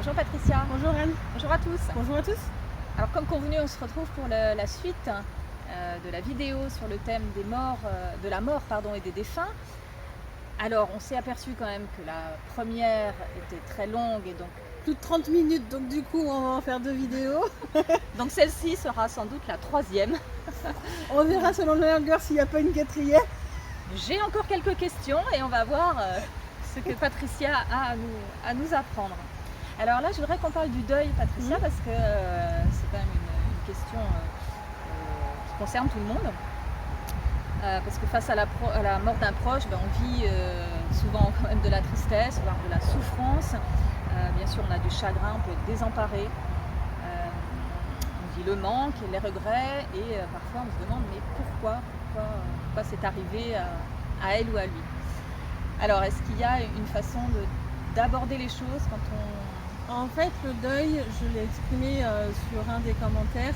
Bonjour Patricia. Bonjour Anne. Bonjour à tous. Bonjour à tous. Alors comme convenu, on se retrouve pour la suite de la vidéo sur le thème des morts, de la mort et des défunts. Alors on s'est aperçu quand même que la première était très longue et donc Plus de 30 minutes, donc du coup on va en faire 2 vidéos. donc celle-ci sera sans doute la troisième. On verra selon la longueur s'il n'y a pas une quatrième. J'ai encore quelques questions et on va voir ce que Patricia a à nous apprendre. Alors là, je voudrais qu'on parle du deuil, Patricia, parce que c'est quand même une question qui concerne tout le monde. Parce que face à la mort d'un proche, on vit souvent quand même de la tristesse, voire de la souffrance. Bien sûr, on a du chagrin, on peut être désemparé. On vit le manque, les regrets, et parfois on se demande mais pourquoi c'est arrivé à elle ou à lui. Alors, est-ce qu'il y a une façon d'aborder les choses quand on... En fait, le deuil, je l'ai exprimé sur un des commentaires.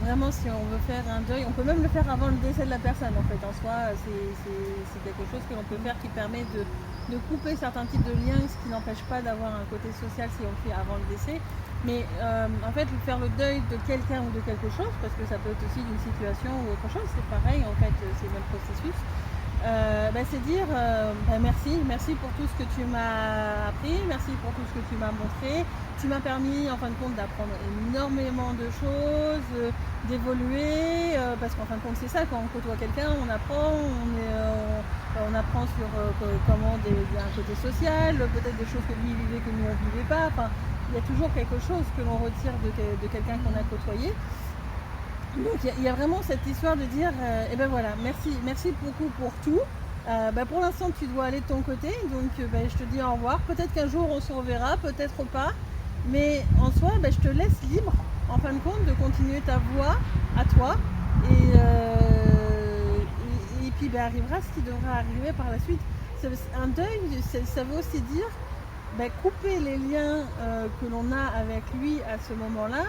Vraiment, si on veut faire un deuil, on peut même le faire avant le décès de la personne. En fait, en soi, c'est quelque chose que l'on peut faire qui permet de couper certains types de liens, ce qui n'empêche pas d'avoir un côté social si on le fait avant le décès. Mais en fait, faire le deuil de quelqu'un ou de quelque chose, parce que ça peut être aussi d'une situation ou autre chose, c'est pareil, en fait, c'est le même processus. C'est dire merci pour tout ce que tu m'as appris, merci pour tout ce que tu m'as montré. Tu m'as permis en fin de compte d'apprendre énormément de choses, d'évoluer, parce qu'en fin de compte c'est ça, quand on côtoie quelqu'un, on apprend, on apprend sur comment un côté social, peut-être des choses que lui vivait que nous on ne vivait pas. Enfin, il y a toujours quelque chose que l'on retire de quelqu'un qu'on a côtoyé. Donc il y a vraiment cette histoire de dire voilà, merci beaucoup pour tout. Pour l'instant tu dois aller de ton côté, donc je te dis au revoir. Peut-être qu'un jour on se reverra, peut-être pas, mais en soi je te laisse libre en fin de compte de continuer ta voie à toi et puis arrivera ce qui devra arriver par la suite. Un deuil, ça veut aussi dire couper les liens que l'on a avec lui à ce moment-là.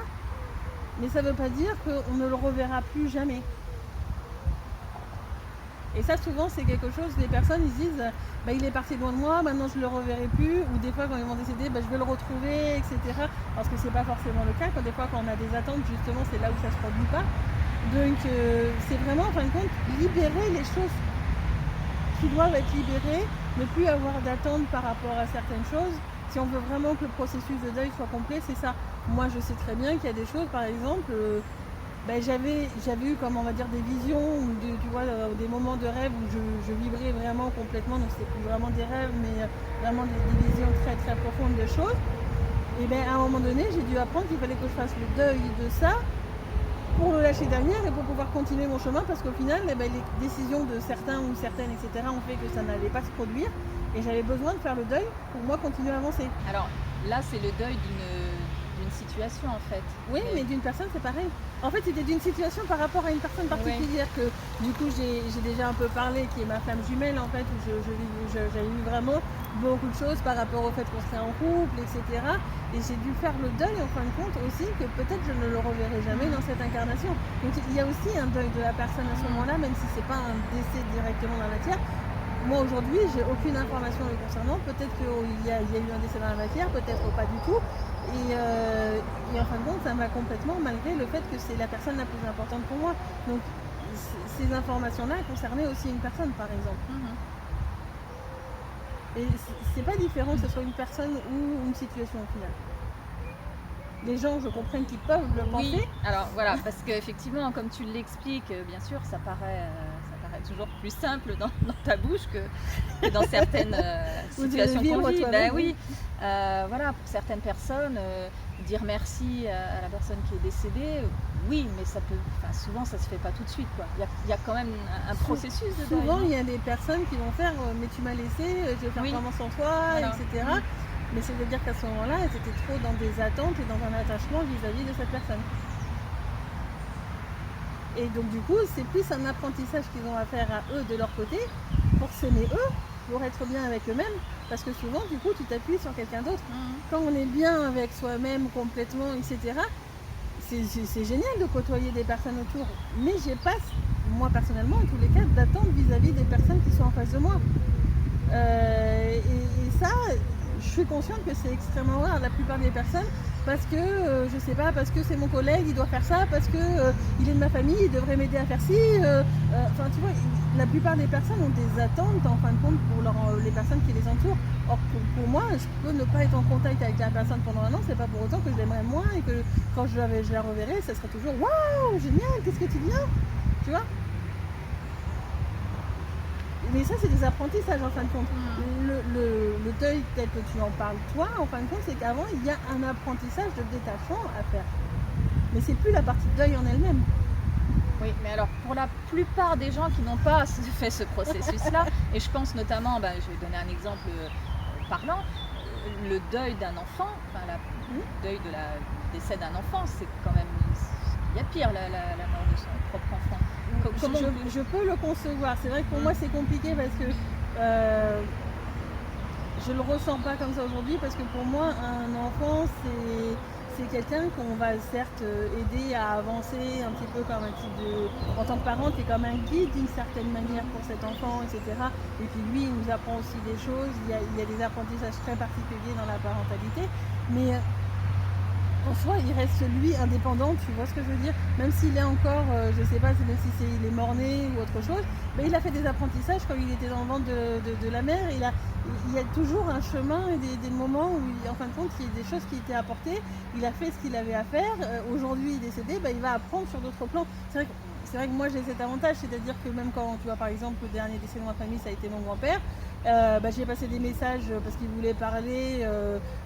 Mais ça ne veut pas dire qu'on ne le reverra plus jamais. Et ça, souvent, c'est quelque chose, les personnes, ils disent il est parti loin de moi, maintenant je ne le reverrai plus. Ou des fois, quand ils vont décéder, je vais le retrouver, etc. Parce que ce n'est pas forcément le cas. Des fois, quand on a des attentes, justement, c'est là où ça ne se produit pas. Donc, c'est vraiment, en fin de compte, libérer les choses qui doivent être libérées, ne plus avoir d'attente par rapport à certaines choses. Si on veut vraiment que le processus de deuil soit complet, c'est ça. Moi, je sais très bien qu'il y a des choses, par exemple, j'avais eu, comme on va dire, des visions ou des moments de rêve où je vibrais vraiment complètement. Donc, c'était plus vraiment des rêves, mais vraiment des visions très très profondes de choses. Et à un moment donné, j'ai dû apprendre qu'il fallait que je fasse le deuil de ça pour le lâcher derrière et pour pouvoir continuer mon chemin, parce qu'au final, les décisions de certains ou certaines, etc., ont fait que ça n'allait pas se produire. Et j'avais besoin de faire le deuil pour moi continuer à avancer. Alors là, c'est le deuil d'une situation en fait. Oui, mais d'une personne, c'est pareil. En fait, c'était d'une situation par rapport à une personne particulière que du coup j'ai déjà un peu parlé, qui est ma femme jumelle en fait, où j'ai eu vraiment beaucoup de choses par rapport au fait qu'on serait en couple, etc. Et j'ai dû faire le deuil en fin de compte aussi que peut-être je ne le reverrai jamais dans cette incarnation. Donc il y a aussi un deuil de la personne à ce moment-là, même si c'est pas un décès directement dans la matière. Moi aujourd'hui, j'ai aucune information le concernant. Peut-être qu'il y a eu un décès dans la matière, peut-être pas du tout. Et en fin de compte, ça m'a complètement, malgré le fait que c'est la personne la plus importante pour moi. Donc ces informations-là concernaient aussi une personne, par exemple. Et c'est pas différent que ce soit une personne ou une situation au final. Les gens, je comprends qu'ils peuvent le penser. Oui, alors voilà, parce qu'effectivement, comme tu l'expliques, bien sûr, ça paraît toujours plus simple dans ta bouche que dans certaines situations qu'on vit. Oui, voilà, pour certaines personnes, dire merci à la personne qui est décédée, oui, mais ça peut, souvent ça se fait pas tout de suite, quoi. Il y a quand même un processus de deuil. Souvent, il y a des personnes qui vont faire mais tu m'as laissé, je vais faire vraiment sans toi, voilà. Etc. Mais c'est-à-dire qu'à ce moment-là, elles étaient trop dans des attentes et dans un attachement vis-à-vis de cette personne. Et donc du coup, c'est plus un apprentissage qu'ils ont à faire à eux de leur côté, pour s'aimer eux, pour être bien avec eux-mêmes. Parce que souvent, du coup, tu t'appuies sur quelqu'un d'autre. Quand on est bien avec soi-même complètement, etc., c'est génial de côtoyer des personnes autour. Mais j'ai pas, moi personnellement, en tous les cas, d'attente vis-à-vis des personnes qui sont en face de moi. Et ça, je suis consciente que c'est extrêmement rare la plupart des personnes parce que, je sais pas, parce que c'est mon collègue, il doit faire ça, parce que il est de ma famille, il devrait m'aider à faire ci. Enfin, tu vois, la plupart des personnes ont des attentes en fin de compte pour les personnes qui les entourent. Or, pour moi, je peux ne pas être en contact avec la personne pendant un an, c'est pas pour autant que je l'aimerais moins et que quand je la reverrai, ça serait toujours waouh, génial, qu'est-ce que tu viens, tu vois. Mais ça, c'est des apprentissages en fin de compte. Le deuil tel que tu en parles toi, en fin de compte, c'est qu'avant, il y a un apprentissage de détachement à faire. Mais c'est plus la partie de deuil en elle-même. Oui, mais alors pour la plupart des gens qui n'ont pas fait ce processus-là, et je pense notamment, je vais donner un exemple parlant, le deuil d'un enfant, le deuil de décès d'un enfant, c'est quand même, il y a pire la mort de son propre enfant. Je peux le concevoir. C'est vrai que pour moi c'est compliqué parce que je le ressens pas comme ça aujourd'hui parce que pour moi un enfant c'est quelqu'un qu'on va certes aider à avancer un petit peu comme un type de... En tant que parent, tu es comme un guide d'une certaine manière pour cet enfant, etc. Et puis lui, il nous apprend aussi des choses. Il y a des apprentissages très particuliers dans la parentalité. Mais en soi, il reste lui indépendant, tu vois ce que je veux dire. Même s'il est encore, je sais pas, même si il est mort-né ou autre chose, mais il a fait des apprentissages quand il était dans le ventre de la mère. Il y a toujours un chemin et des moments où, en fin de compte, il y a des choses qui étaient apportées. Il a fait ce qu'il avait à faire. Aujourd'hui, il est décédé, il va apprendre sur d'autres plans. C'est vrai que moi, j'ai cet avantage, c'est-à-dire que même quand, tu vois, par exemple, le dernier décès de ma famille, ça a été mon grand-père. J'ai passé des messages parce qu'il voulait parler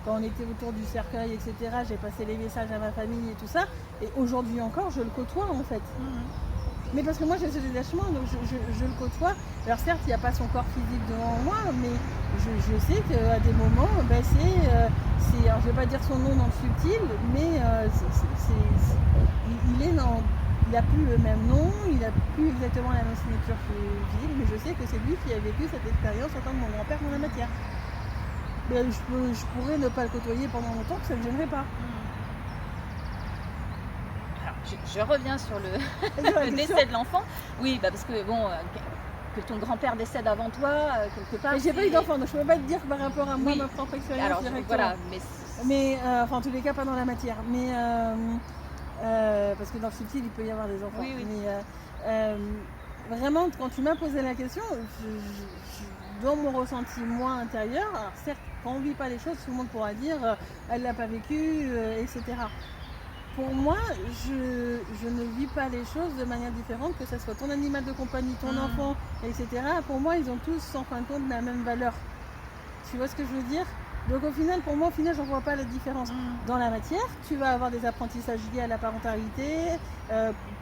quand on était autour du cercueil, etc. J'ai passé les messages à ma famille et tout ça. Et aujourd'hui encore, je le côtoie en fait. Mais parce que moi j'ai ce détachement, donc je le côtoie. Alors certes, il n'y a pas son corps physique devant moi, mais je sais qu'à des moments, alors je vais pas dire son nom dans le subtil, mais il n'a plus le même nom, il n'a plus exactement la même signature physique, mais je sais que c'est lui qui a vécu cette expérience en tant que mon grand-père dans la matière. Mais je pourrais ne pas le côtoyer pendant longtemps, que ça ne me gênerait pas. Alors, je reviens sur le décès de l'enfant. Oui, parce que que ton grand-père décède avant toi, quelque part. Mais j'ai pas eu d'enfant, donc je ne peux pas te dire par rapport à moi, oui. Ma propre expérience. Alors, voilà, mais en tous les cas, pas dans la matière. Mais parce que dans le subtil, il peut y avoir des enfants. Oui. Mais vraiment, quand tu m'as posé la question, dans mon ressenti, moi, intérieur, alors certes, quand on ne vit pas les choses, tout le monde pourra dire elle ne l'a pas vécu, etc. Pour moi, je ne vis pas les choses de manière différente, que ce soit ton animal de compagnie, ton enfant, etc. Pour moi, ils ont tous, en fin de compte, la même valeur. Tu vois ce que je veux dire ? Donc au final, pour moi, j'en vois pas la différence. Dans la matière, tu vas avoir des apprentissages liés à la parentalité,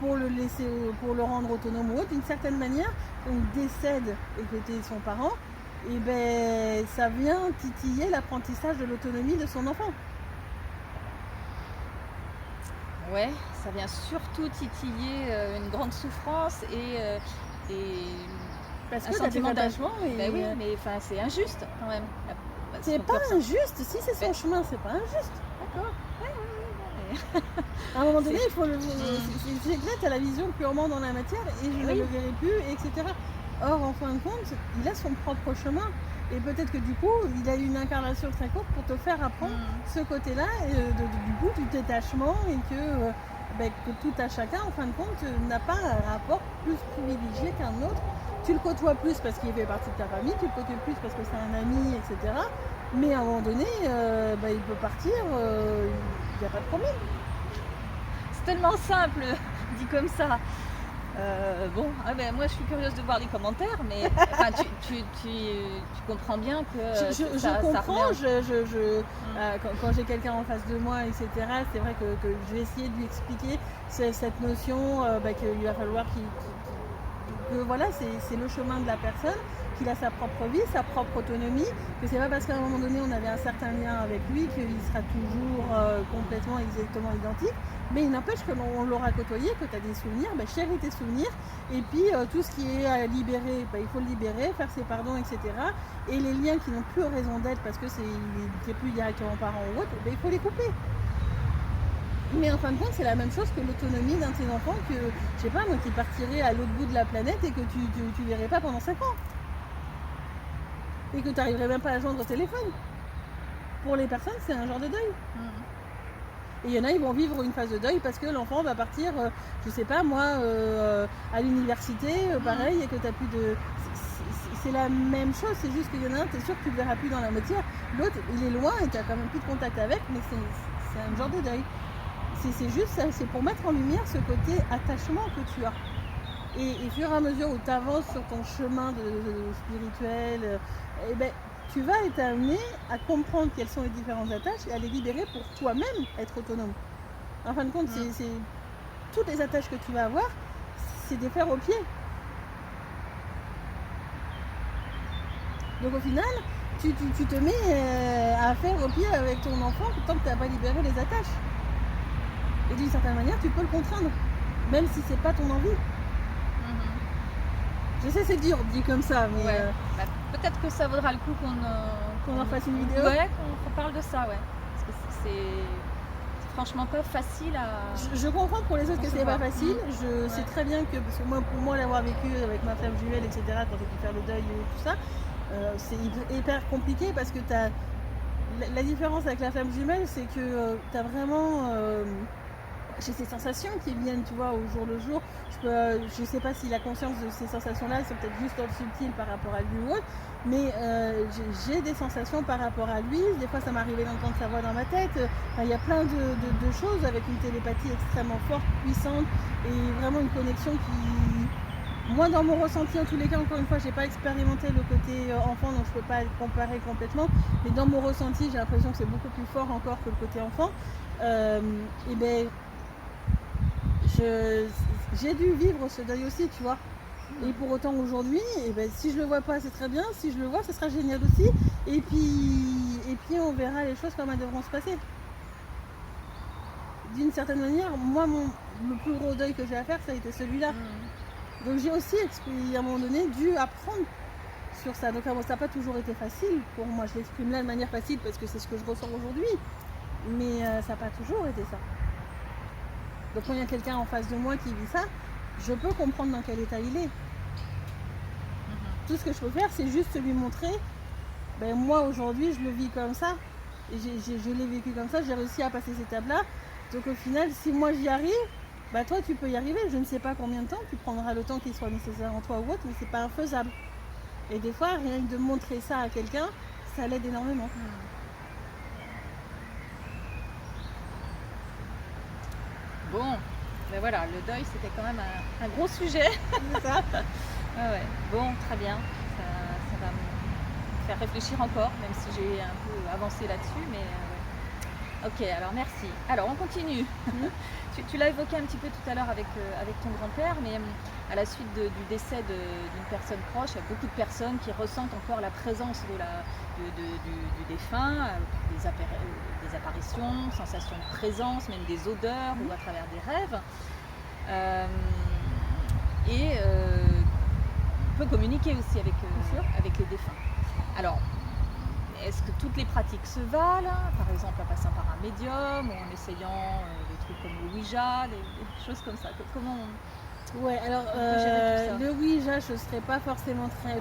pour le rendre autonome ou autre. D'une certaine manière, quand il décède et que tu es son parent, et ça vient titiller l'apprentissage de l'autonomie de son enfant. Ouais, ça vient surtout titiller une grande souffrance et parce un que sentiment d'attachement. Oui, mais c'est injuste quand même. C'est pas injuste, si c'est son chemin, c'est pas injuste. D'accord. Ouais. À un moment donné, il faut c'est que là, tu as la vision purement dans la matière et je ne le verrai plus, etc. Or, en fin de compte, il a son propre chemin. Et peut-être que du coup, il a une incarnation très courte pour te faire apprendre ce côté-là, du coup, du détachement et que tout à chacun, en fin de compte, n'a pas un rapport plus privilégié qu'un autre. Tu le côtoies plus parce qu'il fait partie de ta famille, tu le côtoies plus parce que c'est un ami, etc. Mais à un moment donné, il peut partir, il n'y a pas de problème. C'est tellement simple, dit comme ça. Moi je suis curieuse de voir les commentaires, mais tu comprends bien que je comprends. Quand j'ai quelqu'un en face de moi, etc., c'est vrai que je vais essayer de lui expliquer cette notion qu'il va falloir que voilà, c'est le chemin de la personne, qu'il a sa propre vie, sa propre autonomie, que c'est pas parce qu'à un moment donné on avait un certain lien avec lui qu'il sera toujours complètement exactement identique. Mais il n'empêche que l'on l'aura côtoyé, que tu as des souvenirs, chéris tes souvenirs, et puis tout ce qui est à libérer, il faut le libérer, faire ses pardons, etc. Et les liens qui n'ont plus raison d'être parce que c'est plus directement parent ou autre, il faut les couper. Mais en fin de compte, c'est la même chose que l'autonomie d'un de tes enfants que, je sais pas moi, qui partirait à l'autre bout de la planète et que tu verrais pas pendant 5 ans. Et que tu n'arriverais même pas à joindre au téléphone. pour les personnes, c'est un genre de deuil. Et il y en a, ils vont vivre une phase de deuil parce que l'enfant va partir, je sais pas moi, à l'université, pareil, et que tu n'as plus de... C'est la même chose, c'est juste qu'il y en a un, tu es sûr que tu ne le verras plus dans la matière. L'autre, il est loin et tu n'as quand même plus de contact avec, mais c'est un genre de deuil. C'est juste ça, c'est pour mettre en lumière ce côté attachement que tu as. Et au fur et à mesure où tu avances sur ton chemin de spirituel, eh ben, tu vas être amené à comprendre quelles sont les différentes attaches et à les libérer pour toi-même être autonome. En fin de compte, c'est toutes les attaches que tu vas avoir, c'est des fers aux pieds. Donc au final, tu te mets à faire au pied avec ton enfant tant que tu n'as pas libéré les attaches. Et d'une certaine manière, tu peux le contraindre, même si c'est pas ton envie. Je sais, c'est dur dit comme ça, mais ouais. Peut-être que ça vaudra le coup qu'on en fasse une vidéo. Ouais, qu'on parle de ça, ouais. Parce que c'est franchement pas facile à... Je comprends pour les autres que c'est pas facile. Je sais très bien que, parce que pour moi l'avoir vécu avec ma femme jumelle, etc., quand j'ai dû faire le deuil et tout ça, c'est hyper compliqué parce que la différence avec la femme jumelle, c'est que tu as vraiment... j'ai ces sensations qui viennent, tu vois, au jour le jour. Je sais pas s'il a conscience de ces sensations-là, c'est peut-être juste dans le subtil par rapport à lui ou autre, mais j'ai des sensations par rapport à lui. Des fois, ça m'arrivait d'entendre sa voix dans ma tête. Enfin, il y a plein de choses avec une télépathie extrêmement forte, puissante, et vraiment une connexion qui... Moi, dans mon ressenti, en tous les cas, encore une fois, j'ai pas expérimenté le côté enfant, donc je peux pas le comparer complètement, mais dans mon ressenti, j'ai l'impression que c'est beaucoup plus fort encore que le côté enfant. Et ben... j'ai dû vivre ce deuil aussi, tu vois. Et pour autant aujourd'hui, ben, si je le vois pas, c'est très bien. Si je le vois, ce sera génial aussi. Et puis on verra les choses comme elles devront se passer. D'une certaine manière, moi, le plus gros deuil que j'ai à faire, ça a été celui-là. Donc j'ai aussi, à un moment donné, dû apprendre sur ça. Donc ça n'a pas toujours été facile pour moi. Je l'exprime là de manière facile parce que c'est ce que je ressens aujourd'hui. Mais ça n'a pas toujours été ça. Donc quand il y a quelqu'un en face de moi qui vit ça, je peux comprendre dans quel état il est. Tout ce que je peux faire, c'est juste lui montrer, ben moi aujourd'hui je le vis comme ça, et je l'ai vécu comme ça, j'ai réussi à passer cette étape-là. Donc au final, si moi j'y arrive, ben toi tu peux y arriver. Je ne sais pas combien de temps, tu prendras le temps qui soit nécessaire en toi ou autre, mais c'est pas infaisable. Et des fois, rien que de montrer ça à quelqu'un, ça l'aide énormément. Bon, ben voilà, le deuil c'était quand même un gros sujet. C'est ça. Ouais. Bon, très bien. Ça va me faire réfléchir encore, même si j'ai un peu avancé là-dessus. Mais ouais. Ok, alors merci. Alors on continue. Tu l'as évoqué un petit peu tout à l'heure avec ton grand-père, mais à la suite du décès d'une personne proche, il y a beaucoup de personnes qui ressentent encore la présence du défunt, des apparitions, sensations de présence, même des odeurs ou à travers des rêves. On peut communiquer aussi avec les défunts. Alors, est-ce que toutes les pratiques se valent, par exemple en passant par un médium ou en essayant des trucs comme le Ouija, des choses comme ça? Comment Ouais, alors le Ouija, je ne serais pas forcément très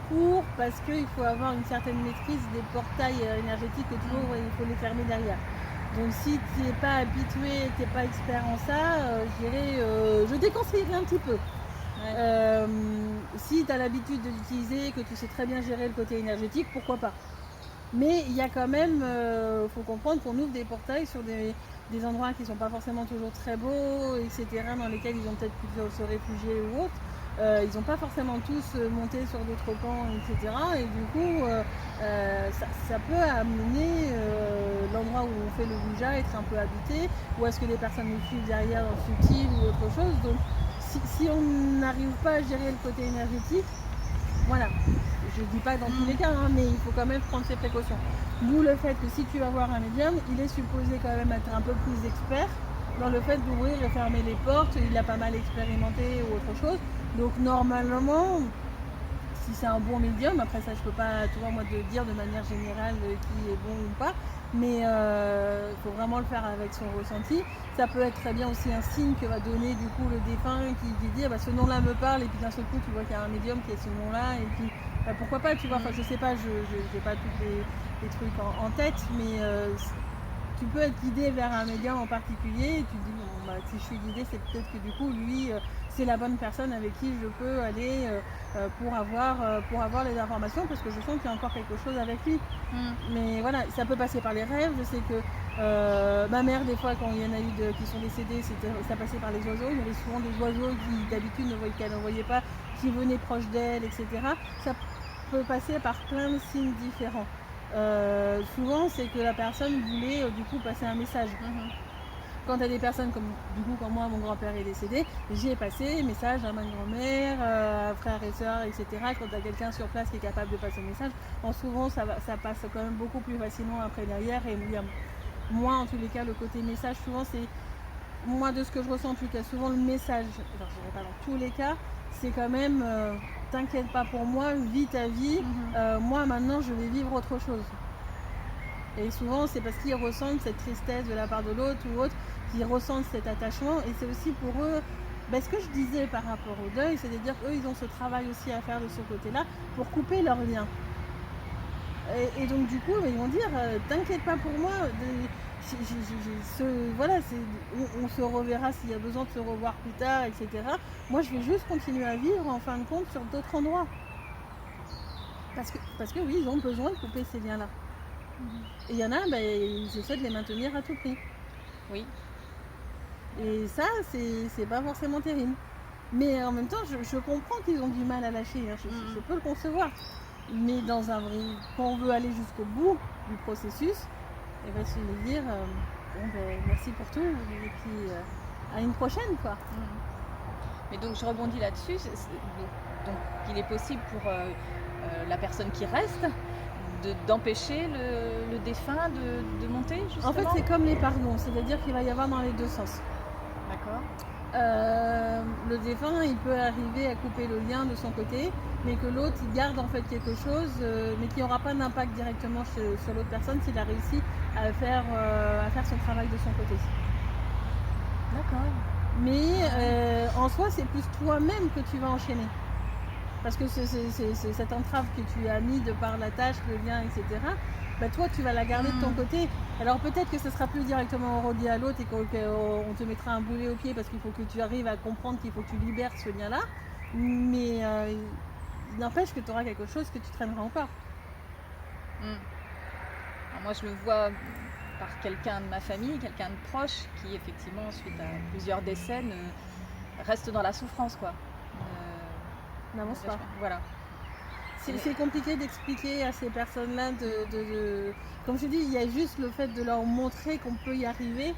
pour parce qu'il faut avoir une certaine maîtrise des portails énergétiques et toujours il faut les fermer derrière. Donc si tu n'es pas habitué, tu n'es pas expert en ça, je déconseillerais un petit peu. Ouais. Si tu as l'habitude de l'utiliser, que tu sais très bien gérer le côté énergétique, pourquoi pas. Mais il y a quand même, faut comprendre qu'on ouvre des portails sur des endroits qui ne sont pas forcément toujours très beaux, etc., dans lesquels ils ont peut-être pu se réfugier ou autre. Ils n'ont pas forcément tous monté sur d'autres pans, etc. Et du coup, ça peut amener l'endroit où on fait le Ouija être un peu habité, ou est-ce que les personnes nous suivent derrière dans le subtil ou autre chose. Donc si on n'arrive pas à gérer le côté énergétique, voilà. Je ne dis pas dans tous les cas, mais il faut quand même prendre ses précautions. D'où le fait que si tu vas voir un médium, il est supposé quand même être un peu plus expert dans le fait d'ouvrir et fermer les portes. Il a pas mal expérimenté ou autre chose. Donc normalement, si c'est un bon médium, après ça je peux pas moi te dire de manière générale qui est bon ou pas, mais faut vraiment le faire avec son ressenti. Ça peut être très bien aussi un signe que va donner du coup le défunt qui dit ce nom-là me parle, et puis d'un seul coup tu vois qu'il y a un médium qui est ce nom-là, et puis pourquoi pas, tu vois, enfin je sais pas, je n'ai pas tous les trucs en tête, mais tu peux être guidé vers un médium en particulier et tu te dis, bon, bah, si je suis guidée, c'est peut-être que du coup, lui, c'est la bonne personne avec qui je peux aller pour avoir les informations, parce que je sens qu'il y a encore quelque chose avec lui. Mais voilà, ça peut passer par les rêves. Je sais que ma mère, des fois, quand il y en a eu qui sont décédés, ça passait par les oiseaux. Il y avait souvent des oiseaux qui, d'habitude, qu'elle ne voyait pas, qui venaient proche d'elle, etc. Ça peut passer par plein de signes différents. Souvent, c'est que la personne voulait du coup passer un message. Quand tu as des personnes comme quand moi, mon grand-père est décédé, j'ai passé message à ma grand-mère, frères et sœurs, etc. Quand tu as quelqu'un sur place qui est capable de passer le message, souvent ça passe quand même beaucoup plus facilement après derrière. Et moi, en tous les cas, le côté message, souvent c'est, moi de ce que je ressens en tout cas, souvent le message, alors je dirais pas dans tous les cas, c'est quand même t'inquiète pas pour moi, vis ta vie, moi maintenant je vais vivre autre chose. Et souvent c'est parce qu'ils ressentent cette tristesse de la part de l'autre ou autre, qu'ils ressentent cet attachement, et c'est aussi pour eux, ce que je disais par rapport au deuil, c'est-à-dire qu'eux ils ont ce travail aussi à faire de ce côté-là pour couper leurs liens. Et donc du coup ils vont dire t'inquiète pas pour moi, on se reverra s'il y a besoin de se revoir plus tard, etc. Moi je vais juste continuer à vivre en fin de compte sur d'autres endroits. Parce que oui, ils ont besoin de couper ces liens-là. Et il y en a, ils essaient de les maintenir à tout prix. Oui. Et ça, c'est pas forcément terrible. Mais en même temps, je comprends qu'ils ont du mal à lâcher, hein. Je peux le concevoir. Mais quand on veut aller jusqu'au bout du processus, c'est de dire merci pour tout, et puis à une prochaine, quoi. Mais donc je rebondis là-dessus, donc il est possible pour la personne qui reste d'empêcher le défunt de monter, justement. En fait, c'est comme les pardons, c'est-à-dire qu'il va y avoir dans les deux sens. D'accord. Le défunt, il peut arriver à couper le lien de son côté, mais que l'autre, il garde en fait quelque chose, mais qui n'aura pas d'impact directement sur l'autre personne s'il a réussi à faire son travail de son côté. D'accord. Mais en soi, c'est plus toi-même que tu vas enchaîner. Parce que c'est cette entrave que tu as mis de par la tâche, le lien, etc. Toi, tu vas la garder de ton côté. Alors peut-être que ce sera plus directement relié à l'autre et qu'on te mettra un boulet au pied parce qu'il faut que tu arrives à comprendre qu'il faut que tu libères ce lien-là. Mais il n'empêche que tu auras quelque chose que tu traîneras encore. Alors moi, je le vois par quelqu'un de ma famille, quelqu'un de proche qui, effectivement, suite à plusieurs décès, reste dans la souffrance, quoi. N'avance pas. Voilà. C'est compliqué d'expliquer à ces personnes-là comme je dis, il y a juste le fait de leur montrer qu'on peut y arriver,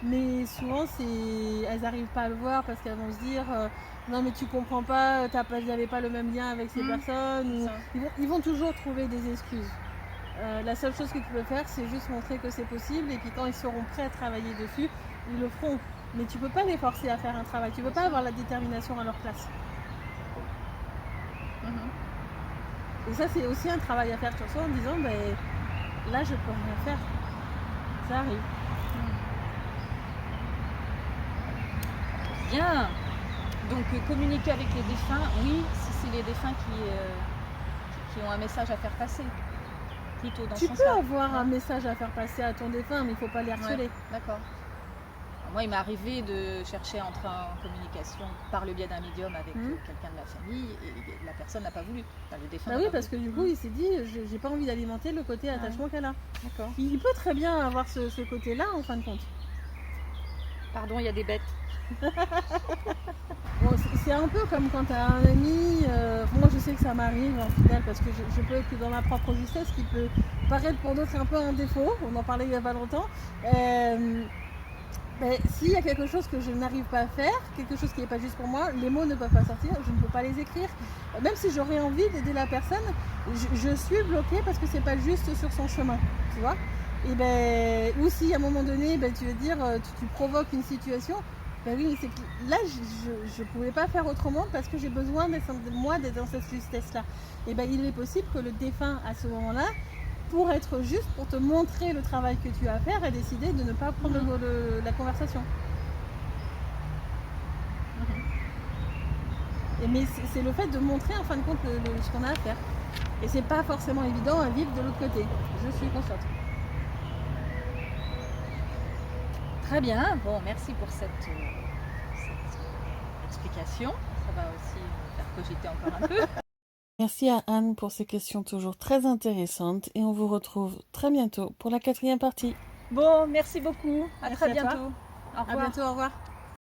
mais souvent elles n'arrivent pas à le voir parce qu'elles vont se dire non mais tu comprends pas, j'avais pas le même lien avec ces personnes, ils vont toujours trouver des excuses. La seule chose que tu peux faire, c'est juste montrer que c'est possible, et puis quand ils seront prêts à travailler dessus, ils le feront. Mais tu peux pas les forcer à faire un travail, tu peux pas avoir la détermination à leur place. Et ça, c'est aussi un travail à faire sur soi en disant là, je peux rien faire. Ça arrive. Bien. Donc communiquer avec les défunts, oui, si c'est les défunts qui ont un message à faire passer. Plutôt dans ce sens-là. Tu peux avoir un message à faire passer à ton défunt, mais il ne faut pas les harceler. D'accord. Moi, il m'est arrivé de chercher à entrer en communication par le biais d'un médium avec quelqu'un de ma famille, et la personne n'a pas voulu. Enfin, le défunt oui, parce que du coup, il s'est dit, j'ai pas envie d'alimenter le côté attachement qu'elle a. D'accord. Il peut très bien avoir ce côté-là, en fin de compte. Pardon, il y a des bêtes. Bon, c'est un peu comme quand tu as un ami, moi je sais que ça m'arrive en final, parce que je peux être dans ma propre justesse, qui peut paraître pour d'autres un peu un défaut, on en parlait il n'y a pas longtemps. S'il y a quelque chose que je n'arrive pas à faire, quelque chose qui n'est pas juste pour moi, les mots ne peuvent pas sortir, je ne peux pas les écrire. Même si j'aurais envie d'aider la personne, je suis bloquée parce que c'est pas juste sur son chemin, tu vois. Et ou si à un moment donné, tu veux dire, tu provoques une situation, oui, mais c'est que là, je ne pouvais pas faire autrement parce que j'ai besoin d'être dans cette justesse-là. Il est possible que le défunt, à ce moment-là, pour être juste, pour te montrer le travail que tu as à faire, a décidé de ne pas prendre la conversation. Mais c'est le fait de montrer en fin de compte ce qu'on a à faire. Et c'est pas forcément évident à vivre de l'autre côté. Je suis consciente. Très bien, bon, merci pour cette explication. Ça va aussi me faire cogiter encore un peu. Merci à Anne pour ces questions toujours très intéressantes et on vous retrouve très bientôt pour la 4e partie. Bon, merci beaucoup. À Merci très à toi. bientôt. Au À revoir. bientôt, au revoir.